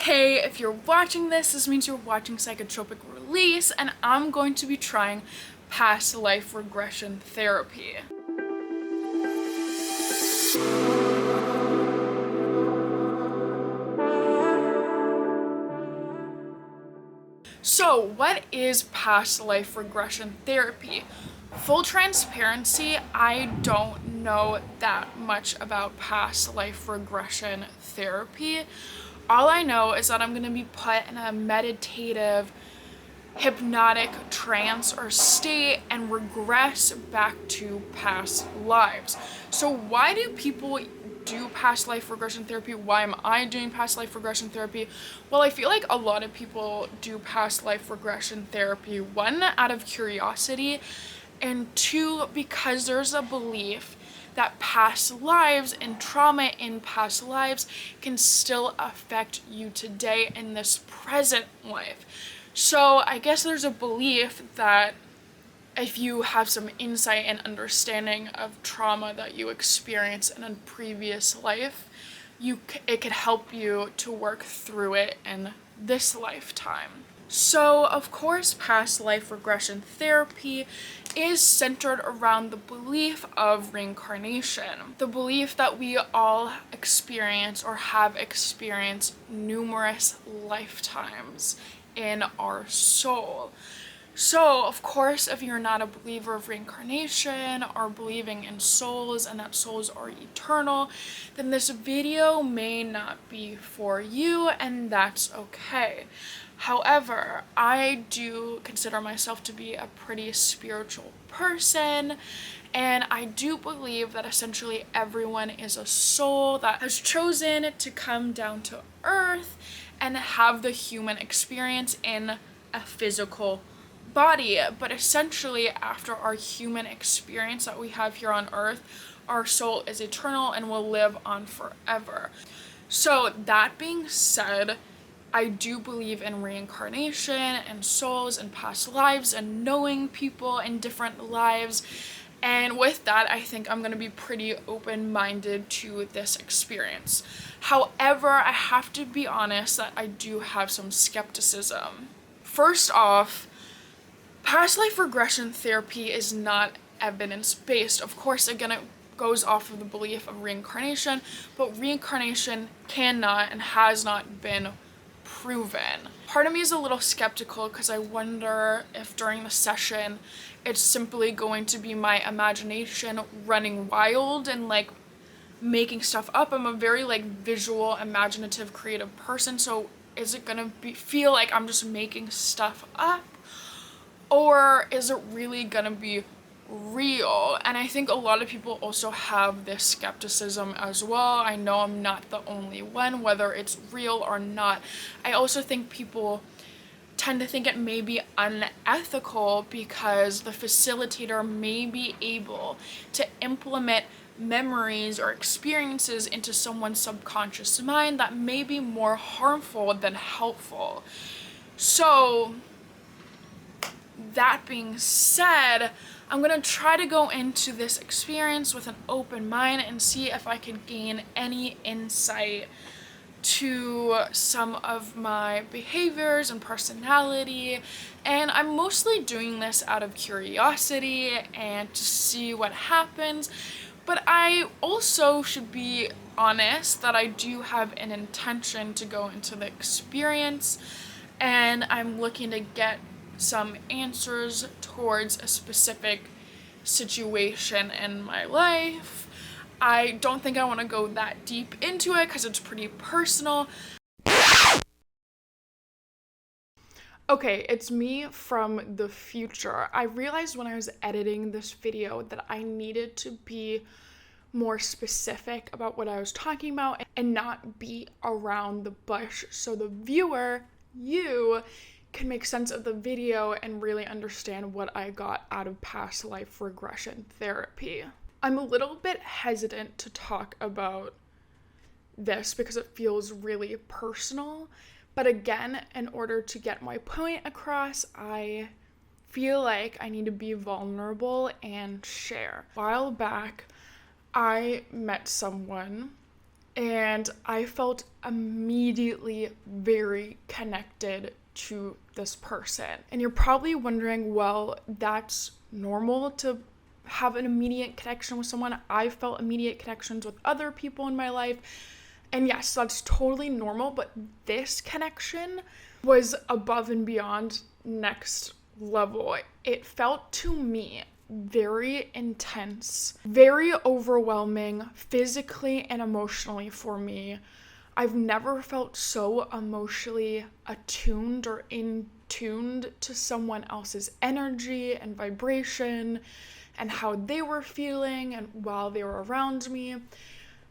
Hey, if you're watching this means you're watching Psychotropic Release, and I'm going to be trying past life regression therapy. So, what is past life regression therapy? Full transparency, I don't know that much about past life regression therapy. All I know is that I'm going to be put in a meditative, hypnotic trance or state and regress back to past lives. So why do people do past life regression therapy? Why am I doing past life regression therapy? Well, I feel like a lot of people do past life regression therapy, one, out of curiosity, and two, because there's a belief that past lives and trauma in past lives can still affect you today in this present life. So I guess there's a belief that if you have some insight and understanding of trauma that you experienced in a previous life, it could help you to work through it in this lifetime. So, of course, past life regression therapy is centered around the belief of reincarnation. The belief that we all experience or have experienced numerous lifetimes in our soul. So, of course, if you're not a believer of reincarnation or believing in souls and that souls are eternal, then this video may not be for you, and that's okay. However, I do consider myself to be a pretty spiritual person, and I do believe that essentially everyone is a soul that has chosen to come down to earth and have the human experience in a physical body. But essentially, after our human experience that we have here on earth, our soul is eternal and will live on forever. So that being said, I do believe in reincarnation and souls and past lives and knowing people in different lives. And with that, I think I'm going to be pretty open-minded to this experience. However, I have to be honest that I do have some skepticism. First off, past life regression therapy is not evidence-based. Of course, again, it goes off of the belief of reincarnation, but reincarnation cannot and has not been proven. Part of me is a little skeptical because I wonder if during the session it's simply going to be my imagination running wild and making stuff up. I'm a very visual, imaginative, creative person, so is it gonna feel like I'm just making stuff up, or is it really gonna be real? And I think a lot of people also have this skepticism as well. I know I'm not the only one, whether it's real or not. I also think people tend to think it may be unethical because the facilitator may be able to implement memories or experiences into someone's subconscious mind that may be more harmful than helpful. So, that being said, I'm going to try to go into this experience with an open mind and see if I can gain any insight to some of my behaviors and personality. And I'm mostly doing this out of curiosity and to see what happens. But I also should be honest that I do have an intention to go into the experience, and I'm looking to get some answers towards a specific situation in my life. I don't think I want to go that deep into it because it's pretty personal. Okay, it's me from the future. I realized when I was editing this video that I needed to be more specific about what I was talking about and not beat around the bush so the viewer, you, can make sense of the video and really understand what I got out of past life regression therapy. I'm a little bit hesitant to talk about this because it feels really personal, but again, in order to get my point across, I feel like I need to be vulnerable and share. A while back, I met someone And I felt immediately very connected to this person. And you're probably wondering, well, that's normal to have an immediate connection with someone. I felt immediate connections with other people in my life. And yes, that's totally normal, but this connection was above and beyond next level. It felt to me very intense, very overwhelming, physically and emotionally for me. I've never felt so emotionally attuned or in tuned to someone else's energy and vibration and how they were feeling and while they were around me.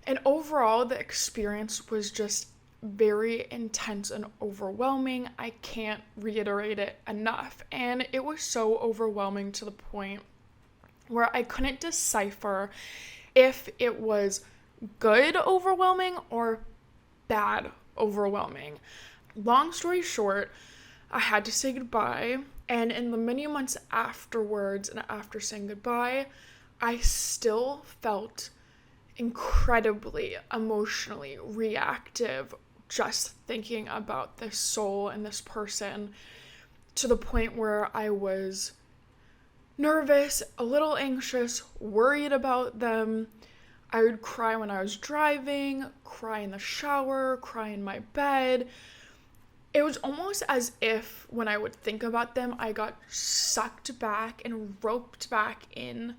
And overall, the experience was just very intense and overwhelming. I can't reiterate it enough. And it was so overwhelming to the point where I couldn't decipher if it was good overwhelming or bad overwhelming. Long story short, I had to say goodbye, and in the many months afterwards and after saying goodbye, I still felt incredibly emotionally reactive just thinking about this soul and this person, to the point where I was nervous, a little anxious, worried about them. I would cry when I was driving, cry in the shower, cry in my bed. It was almost as if when I would think about them, I got sucked back and roped back in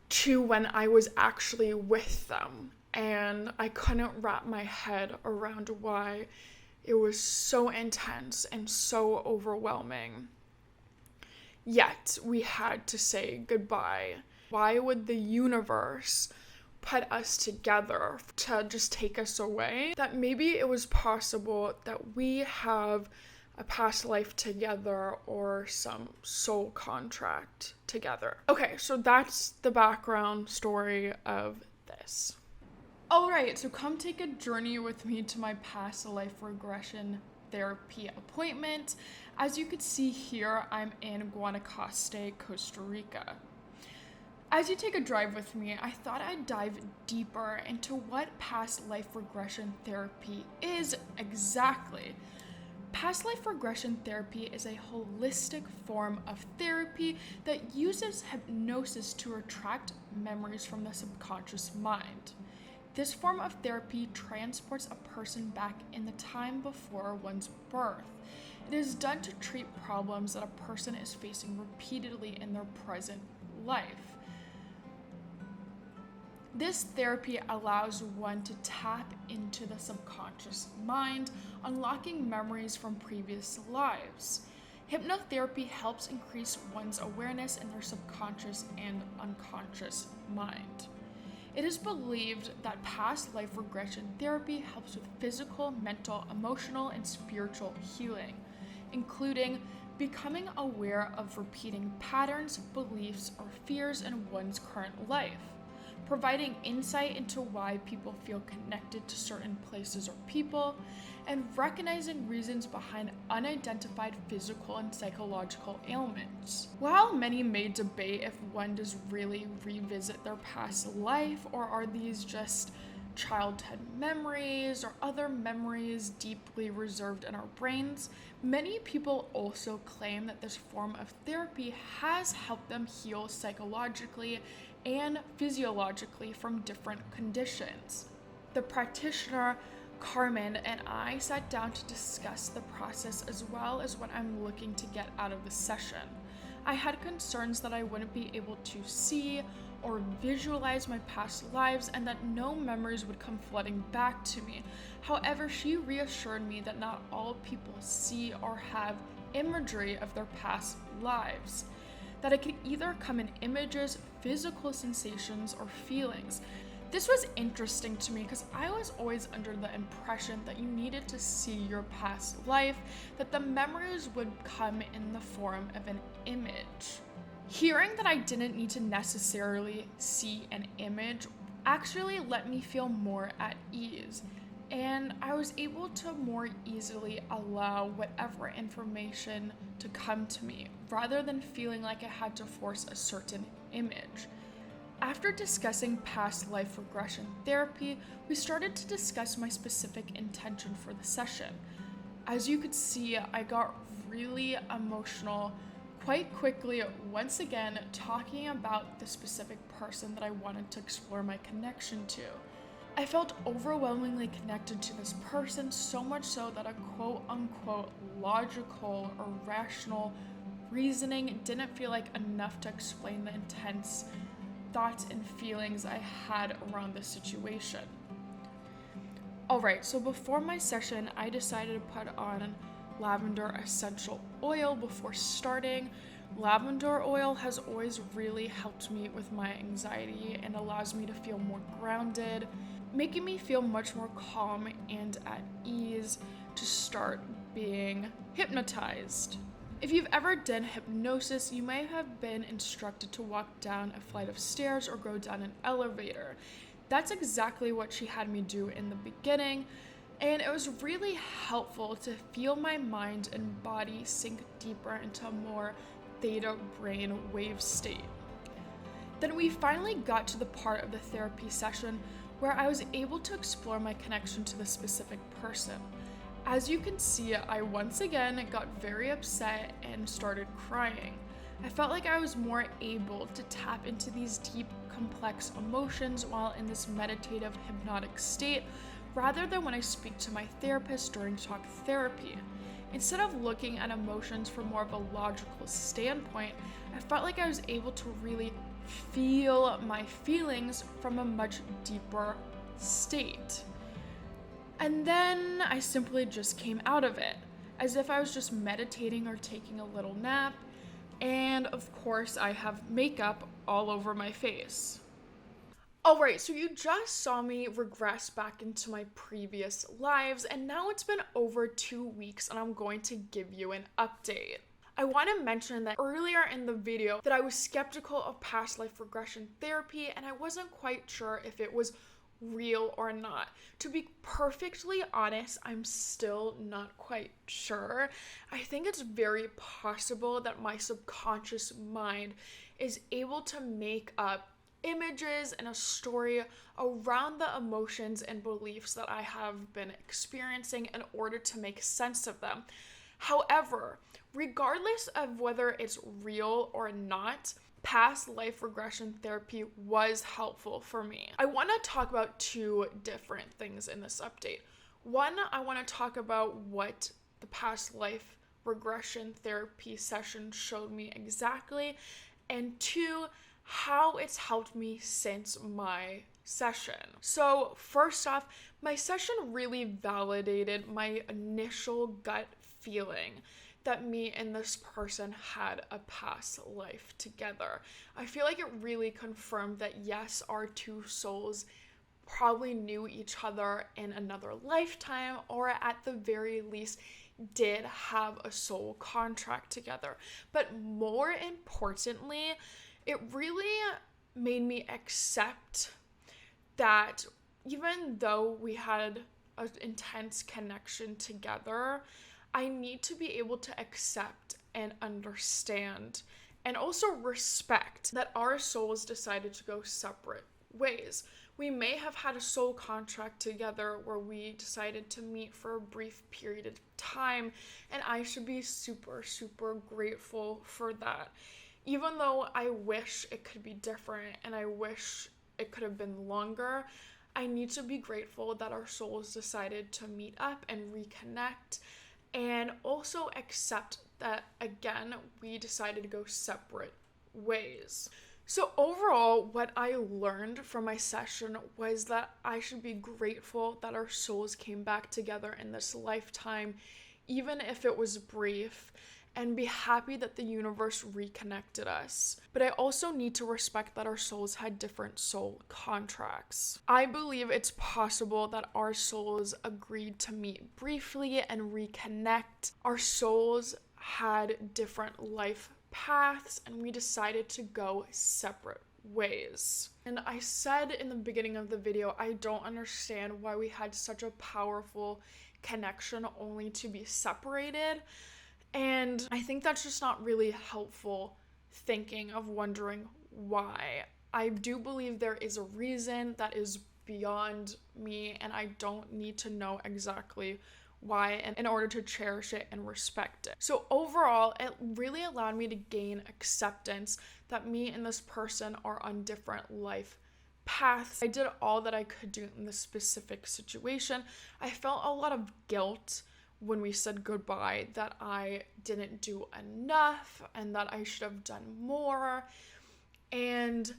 to when I was actually with them. And I couldn't wrap my head around why it was so intense and so overwhelming. Yet we had to say goodbye. Why would the universe put us together to just take us away? That maybe it was possible that we have a past life together or some soul contract together. Okay, so that's the background story of this. Alright, so come take a journey with me to my past life regression therapy appointment. As you can see here, I'm in Guanacaste, Costa Rica. As you take a drive with me, I thought I'd dive deeper into what past life regression therapy is exactly. Past life regression therapy is a holistic form of therapy that uses hypnosis to retract memories from the subconscious mind. This form of therapy transports a person back in the time before one's birth. It is done to treat problems that a person is facing repeatedly in their present life. This therapy allows one to tap into the subconscious mind, unlocking memories from previous lives. Hypnotherapy helps increase one's awareness in their subconscious and unconscious mind. It is believed that past life regression therapy helps with physical, mental, emotional, and spiritual healing, including becoming aware of repeating patterns, beliefs, or fears in one's current life, providing insight into why people feel connected to certain places or people, and recognizing reasons behind unidentified physical and psychological ailments. While many may debate if one does really revisit their past life, or are these just childhood memories or other memories deeply reserved in our brains, many people also claim that this form of therapy has helped them heal psychologically and physiologically from different conditions. The practitioner, Carmen, and I sat down to discuss the process as well as what I'm looking to get out of the session. I had concerns that I wouldn't be able to see or visualize my past lives and that no memories would come flooding back to me. However, she reassured me that not all people see or have imagery of their past lives, that it could either come in images, physical sensations, or feelings. This was interesting to me because I was always under the impression that you needed to see your past life, that the memories would come in the form of an image. Hearing that I didn't need to necessarily see an image actually let me feel more at ease, and I was able to more easily allow whatever information to come to me rather than feeling like I had to force a certain image. After discussing past life regression therapy, we started to discuss my specific intention for the session. As you could see, I got really emotional quite quickly, once again, talking about the specific person that I wanted to explore my connection to. I felt overwhelmingly connected to this person, so much so that a quote unquote logical or rational reasoning didn't feel like enough to explain the intense thoughts and feelings I had around this situation. Alright, so before my session, I decided to put on lavender essential oil before starting. Lavender oil has always really helped me with my anxiety and allows me to feel more grounded, making me feel much more calm and at ease to start being hypnotized. If you've ever done hypnosis, you may have been instructed to walk down a flight of stairs or go down an elevator. That's exactly what she had me do in the beginning, and it was really helpful to feel my mind and body sink deeper into a more theta brain wave state. Then we finally got to the part of the therapy session where I was able to explore my connection to the specific person. As you can see, I once again got very upset and started crying. I felt like I was more able to tap into these deep, complex emotions while in this meditative, hypnotic state, rather than when I speak to my therapist during talk therapy. Instead of looking at emotions from more of a logical standpoint, I felt like I was able to really feel my feelings from a much deeper state. And then I simply just came out of it, as if I was just meditating or taking a little nap. And of course, I have makeup all over my face. Alright, so you just saw me regress back into my previous lives, and now it's been over 2 weeks, and I'm going to give you an update. I want to mention that earlier in the video that I was skeptical of past life regression therapy, and I wasn't quite sure if it was real or not. To be perfectly honest, I'm still not quite sure. I think it's very possible that my subconscious mind is able to make up images and a story around the emotions and beliefs that I have been experiencing in order to make sense of them. However, regardless of whether it's real or not, past life regression therapy was helpful for me. I want to talk about two different things in this update. One, I want to talk about what the past life regression therapy session showed me exactly, and two, how it's helped me since my session. So first off, my session really validated my initial gut feeling that me and this person had a past life together. I feel like it really confirmed that yes, our two souls probably knew each other in another lifetime, or at the very least did have a soul contract together. But more importantly, it really made me accept that even though we had an intense connection together, I need to be able to accept and understand and also respect that our souls decided to go separate ways. We may have had a soul contract together where we decided to meet for a brief period of time, and I should be super, super grateful for that. Even though I wish it could be different and I wish it could have been longer, I need to be grateful that our souls decided to meet up and reconnect, and also accept that, again, we decided to go separate ways. So overall, what I learned from my session was that I should be grateful that our souls came back together in this lifetime, even if it was brief, and be happy that the universe reconnected us. But I also need to respect that our souls had different soul contracts. I believe it's possible that our souls agreed to meet briefly and reconnect. Our souls had different life paths, and we decided to go separate ways. And I said in the beginning of the video, I don't understand why we had such a powerful connection only to be separated. And I think that's just not really helpful thinking of wondering why. I do believe there is a reason that is beyond me, and I don't need to know exactly why in order to cherish it and respect it. So overall, it really allowed me to gain acceptance that me and this person are on different life paths. I did all that I could do in this specific situation. I felt a lot of guilt when we said goodbye, that I didn't do enough and that I should have done more. And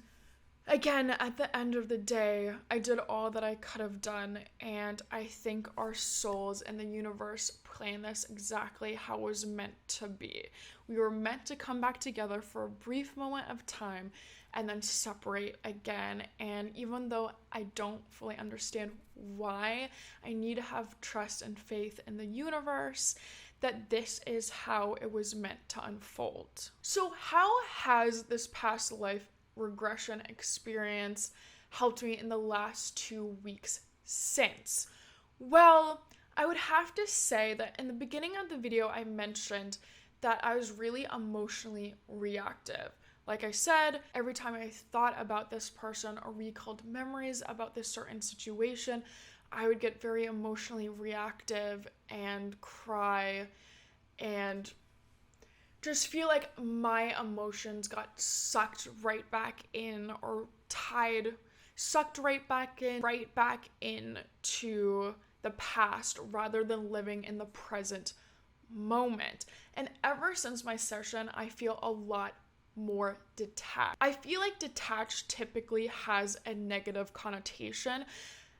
again, at the end of the day, I did all that I could have done, and I think our souls and the universe planned this exactly how it was meant to be. We were meant to come back together for a brief moment of time and then separate again. And even though I don't fully understand why, I need to have trust and faith in the universe that this is how it was meant to unfold. So how has this past life regression experience helped me in the last 2 weeks since? Well, I would have to say that in the beginning of the video, I mentioned that I was really emotionally reactive. Like I said, every time I thought about this person or recalled memories about this certain situation, I would get very emotionally reactive and cry and just feel like my emotions got sucked right back in, or sucked right back in to the past rather than living in the present moment. And ever since my session, I feel a lot more detached. I feel like detached typically has a negative connotation,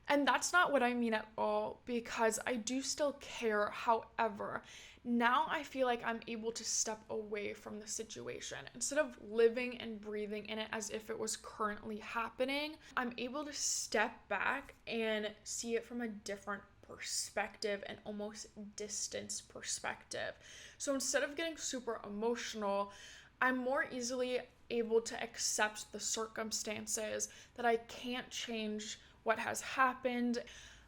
and that's not what I mean at all, because I do still care. However, now I feel like I'm able to step away from the situation. Instead of living and breathing in it as if it was currently happening, I'm able to step back and see it from a different perspective and almost distance perspective. So instead of getting super emotional, I'm more easily able to accept the circumstances, that I can't change what has happened.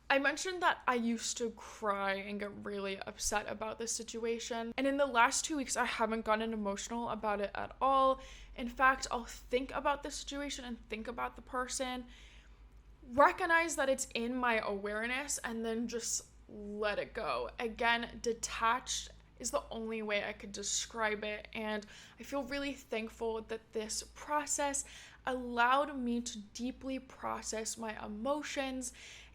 I mentioned that I used to cry and get really upset about this situation, and in the last 2 weeks I haven't gotten emotional about it at all. In fact, I'll think about the situation and think about the person, recognize that it's in my awareness, and then just let it go. Again, detached is the only way I could describe it, and I feel really thankful that this process allowed me to deeply process my emotions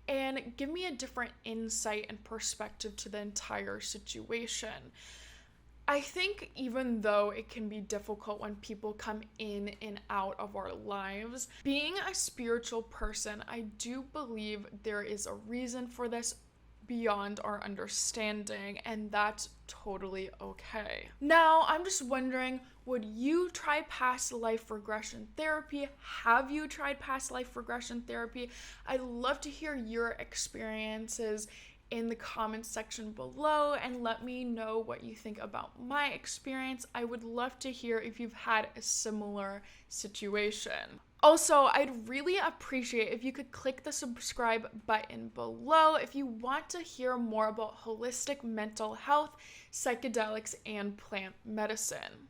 and give me a different insight and perspective to the entire situation. I think even though it can be difficult when people come in and out of our lives, being a spiritual person, I do believe there is a reason for this beyond our understanding, and that's totally okay. Now, I'm just wondering, would you try past life regression therapy? Have you tried past life regression therapy? I'd love to hear your experiences in the comments section below, and let me know what you think about my experience. I would love to hear if you've had a similar situation. Also, I'd really appreciate if you could click the subscribe button below if you want to hear more about holistic mental health, psychedelics, and plant medicine.